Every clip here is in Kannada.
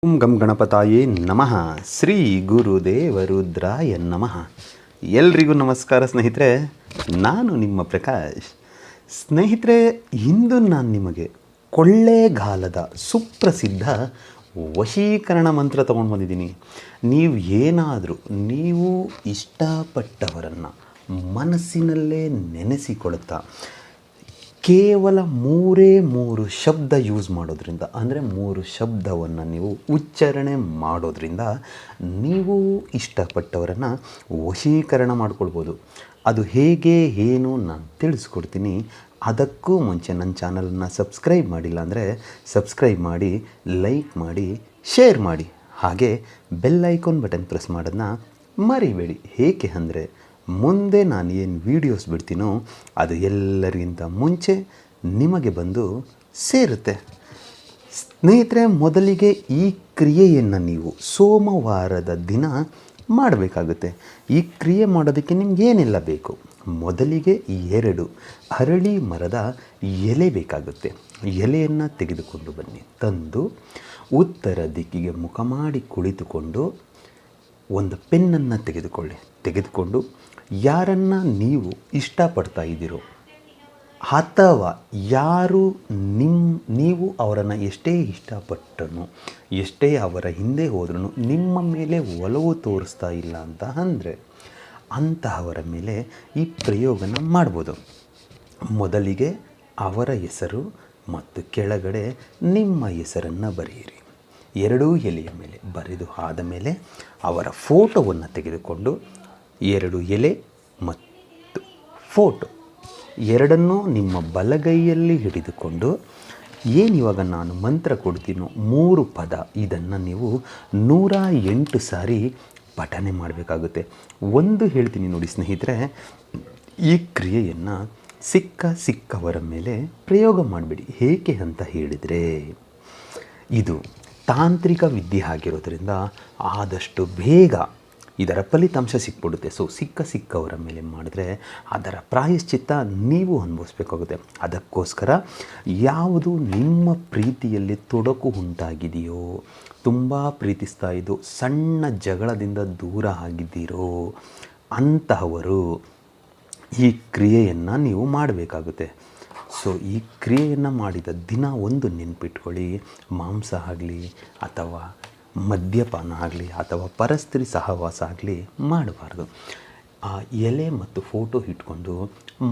ಓಂ ಗಂ ಗಣಪತಾಯೇ ನಮಃ. ಶ್ರೀ ಗುರುದೇವ ರುದ್ರಾಯ ನಮಃ. ಎಲ್ರಿಗೂ ನಮಸ್ಕಾರ ಸ್ನೇಹಿತರೆ, ನಾನು ನಿಮ್ಮ ಪ್ರಕಾಶ್. ಸ್ನೇಹಿತರೆ, ಇಂದು ನಾನು ನಿಮಗೆ ಕೊಳ್ಳೇಗಾಲದ ಸುಪ್ರಸಿದ್ಧ ವಶೀಕರಣ ಮಂತ್ರ ತೊಗೊಂಡು ಬಂದಿದ್ದೀನಿ. ನೀವು ಇಷ್ಟಪಟ್ಟವರನ್ನು ಮನಸ್ಸಿನಲ್ಲೇ ನೆನೆಸಿಕೊಳ್ಳುತ್ತಾ ಕೇವಲ 3 ಶಬ್ದ ಯೂಸ್ ಮಾಡೋದ್ರಿಂದ, ಅಂದರೆ 3 ಶಬ್ದವನ್ನು ನೀವು ಉಚ್ಚಾರಣೆ ಮಾಡೋದ್ರಿಂದ ನೀವು ಇಷ್ಟಪಟ್ಟವರನ್ನು ವಶೀಕರಣ ಮಾಡ್ಕೊಳ್ಬೋದು. ಅದು ಹೇಗೆ ಏನು ನಾನು ತಿಳಿಸ್ಕೊಡ್ತೀನಿ. ಅದಕ್ಕೂ ಮುಂಚೆ ನನ್ನ ಚಾನಲನ್ನು ಸಬ್ಸ್ಕ್ರೈಬ್ ಮಾಡಿಲ್ಲ ಅಂದರೆ ಸಬ್ಸ್ಕ್ರೈಬ್ ಮಾಡಿ, ಲೈಕ್ ಮಾಡಿ, ಶೇರ್ ಮಾಡಿ, ಹಾಗೆ ಬೆಲ್ ಐಕಾನ್ ಬಟನ್ ಪ್ರೆಸ್ ಮಾಡೋದನ್ನ ಮರಿಬೇಡಿ. ಏಕೆ ಅಂದರೆ ಮುಂದೆ ನಾನು ಏನು ವೀಡಿಯೋಸ್ ಬಿಡ್ತೀನೋ ಅದು ಎಲ್ಲರಿಗಿಂತ ಮುಂಚೆ ನಿಮಗೆ ಬಂದು ಸೇರುತ್ತೆ. ಸ್ನೇಹಿತರೆ, ಮೊದಲಿಗೆ ಈ ಕ್ರಿಯೆಯನ್ನು ನೀವು ಸೋಮವಾರದ ದಿನ ಮಾಡಬೇಕಾಗುತ್ತೆ. ಈ ಕ್ರಿಯೆ ಮಾಡೋದಕ್ಕೆ ನಿಮಗೇನೆಲ್ಲ ಬೇಕು? ಮೊದಲಿಗೆ 2 ಅರಳಿ ಮರದ ಎಲೆ ಬೇಕಾಗುತ್ತೆ. ಎಲೆಯನ್ನು ತೆಗೆದುಕೊಂಡು ಬನ್ನಿ. ತಂದು ಉತ್ತರ ದಿಕ್ಕಿಗೆ ಮುಖ ಮಾಡಿ ಕುಳಿತುಕೊಂಡು ಒಂದು ಪೆನ್ನನ್ನು ತೆಗೆದುಕೊಂಡು ಯಾರನ್ನು ನೀವು ಇಷ್ಟಪಡ್ತಾ ಇದ್ದೀರೋ ಅಥವಾ ನೀವು ಅವರನ್ನು ಎಷ್ಟೇ ಇಷ್ಟಪಟ್ಟನು, ಎಷ್ಟೇ ಅವರ ಹಿಂದೆ ಹೋದ್ರೂ ನಿಮ್ಮ ಮೇಲೆ ಒಲವು ತೋರಿಸ್ತಾ ಇಲ್ಲ ಅಂತ ಅಂದರೆ ಅಂತಹವರ ಮೇಲೆ ಈ ಪ್ರಯೋಗನ ಮಾಡ್ಬೋದು. ಮೊದಲಿಗೆ ಅವರ ಹೆಸರು ಮತ್ತು ಕೆಳಗಡೆ ನಿಮ್ಮ ಹೆಸರನ್ನು ಬರೆಯಿರಿ. 2 ಎಲೆಯ ಮೇಲೆ ಬರೆದು ಆದ ಮೇಲೆ ಅವರ ಫೋಟೋವನ್ನು ತೆಗೆದುಕೊಂಡು 2 ಎಲೆ ಮತ್ತು ಫೋಟೋ ಎರಡನ್ನೂ ನಿಮ್ಮ ಬಲಗೈಯಲ್ಲಿ ಹಿಡಿದುಕೊಂಡು ಏನಿವಾಗ ನಾನು ಮಂತ್ರ ಕೊಡ್ತೀನೋ 3 ಪದ, ಇದನ್ನು ನೀವು 108 ಸಾರಿ ಪಠನೆ ಮಾಡಬೇಕಾಗುತ್ತೆ. ಒಂದು ಹೇಳ್ತೀನಿ ನೋಡಿ ಸ್ನೇಹಿತರೆ, ಈ ಕ್ರಿಯೆಯನ್ನು ಸಿಕ್ಕವರ ಮೇಲೆ ಪ್ರಯೋಗ ಮಾಡಬೇಡಿ. ಏಕೆ ಅಂತ ಹೇಳಿದರೆ ಇದು ತಾಂತ್ರಿಕ ವಿದ್ಯೆ ಆಗಿರೋದ್ರಿಂದ ಆದಷ್ಟು ಬೇಗ ಇದರ ಫಲಿತಾಂಶ ಸಿಕ್ಬಿಡುತ್ತೆ. ಸೊ ಸಿಕ್ಕವರ ಮೇಲೆ ಮಾಡಿದ್ರೆ ಅದರ ಪ್ರಾಯಶ್ಚಿತ್ತ ನೀವು ಅನುಭವಿಸ್ಬೇಕಾಗುತ್ತೆ. ಅದಕ್ಕೋಸ್ಕರ ಯಾವುದು ನಿಮ್ಮ ಪ್ರೀತಿಯಲ್ಲಿ ತೊಡಕು ಉಂಟಾಗಿದೆಯೋ, ತುಂಬ ಪ್ರೀತಿಸ್ತಾ ಇದ್ದು ಸಣ್ಣ ಜಗಳದಿಂದ ದೂರ ಆಗಿದ್ದೀರೋ ಅಂತಹವರು ಈ ಕ್ರಿಯೆಯನ್ನು ನೀವು ಮಾಡಬೇಕಾಗುತ್ತೆ. ಸೊ ಈ ಕ್ರಿಯೆಯನ್ನು ಮಾಡಿದ ದಿನ ಒಂದು ನೆನಪಿಟ್ಕೊಳ್ಳಿ, ಮಾಂಸ ಆಗಲಿ ಅಥವಾ ಮದ್ಯಪಾನ ಆಗಲಿ ಅಥವಾ ಪರಸ್ತ್ರೀ ಸಹವಾಸ ಆಗಲಿ ಮಾಡಬಾರ್ದು. ಆ ಎಲೆ ಮತ್ತು ಫೋಟೋ ಇಟ್ಕೊಂಡು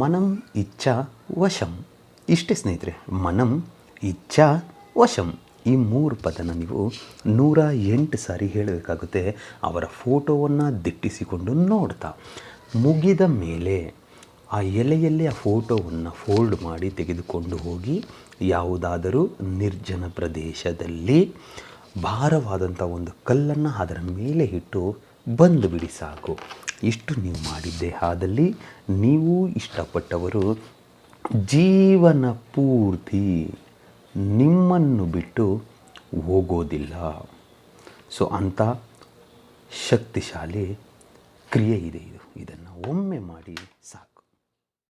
ಮನಂ ಇಚ್ಛಾ ವಶಂ, ಇಷ್ಟೇ ಸ್ನೇಹಿತರೆ. ಮನಂ ಇಚ್ಛಾ ವಶಂ ಈ 3 ಪದನ ನೀವು 108 ಸಾರಿ ಹೇಳಬೇಕಾಗುತ್ತೆ. ಅವರ ಫೋಟೋವನ್ನು ದಿಟ್ಟಿಸಿಕೊಂಡು ನೋಡ್ತಾ ಮುಗಿದ ಮೇಲೆ ಆ ಎಲೆಯಲ್ಲಿ ಆ ಫೋಟೋವನ್ನು ಫೋಲ್ಡ್ ಮಾಡಿ ತೆಗೆದುಕೊಂಡು ಹೋಗಿ ಯಾವುದಾದರೂ ನಿರ್ಜನ ಪ್ರದೇಶದಲ್ಲಿ ಭಾರವಾದಂಥ ಒಂದು ಕಲ್ಲನ್ನು ಅದರ ಮೇಲೆ ಇಟ್ಟು ಬಂದು ಬಿಡಿ, ಸಾಕು. ಇಷ್ಟು ನೀವು ಮಾಡಿದ್ದೇ ಆದಲ್ಲಿ ನೀವು ಇಷ್ಟಪಟ್ಟವರು ಜೀವನ ಪೂರ್ತಿ ನಿಮ್ಮನ್ನು ಬಿಟ್ಟು ಹೋಗೋದಿಲ್ಲ. ಸೊ ಅಂಥ ಶಕ್ತಿಶಾಲಿ ಕ್ರಿಯೆ ಇದೆ ಇದನ್ನು ಒಮ್ಮೆ ಮಾಡಿ ಸಾಕು.